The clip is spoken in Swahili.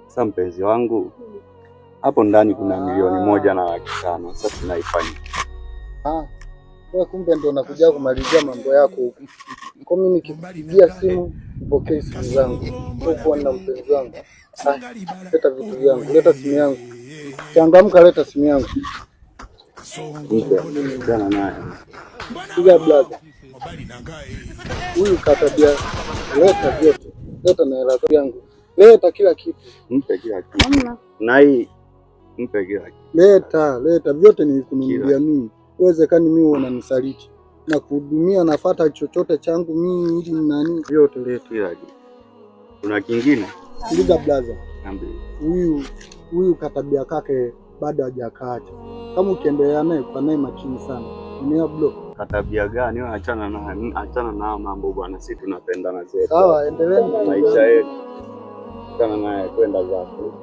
Sasa mpenzi wangu, hapo ndani kuna 1,500,000. Sasa tunaifanya. Wewe kumbe ndo unakuja kumalizia mambo yako huko. Kwa mimi nikipigia simu upokee simu zangu. Huko na mpenzi wangu. Leta vitu vyangu, leta simu yangu. Changamka, leta simu yangu. Jana naye. Piga blaga. Huyu katabia, leta vyote. Leta na hela yangu. Leta kila kitu. Mpe kila kitu. Na hii mpe kila kitu. Leta vyote nilikununulia mimi. Uwezekani mimi unanisaliti. Na kuhudumia nafuata chochote changu mimi ili nani vyote leta. Kila kitu. Kuna kingine? Piga blaza. Niambie. Huyu katabia kake bado hajakaacha. Kama ukiendelea naye kwa naye makini sana. Nimea block. Katabia gani? Wewe achana na mambo bwana, sisi tunapendana zetu. Sawa, endelea maisha yetu. Achana naye, kwenda zako.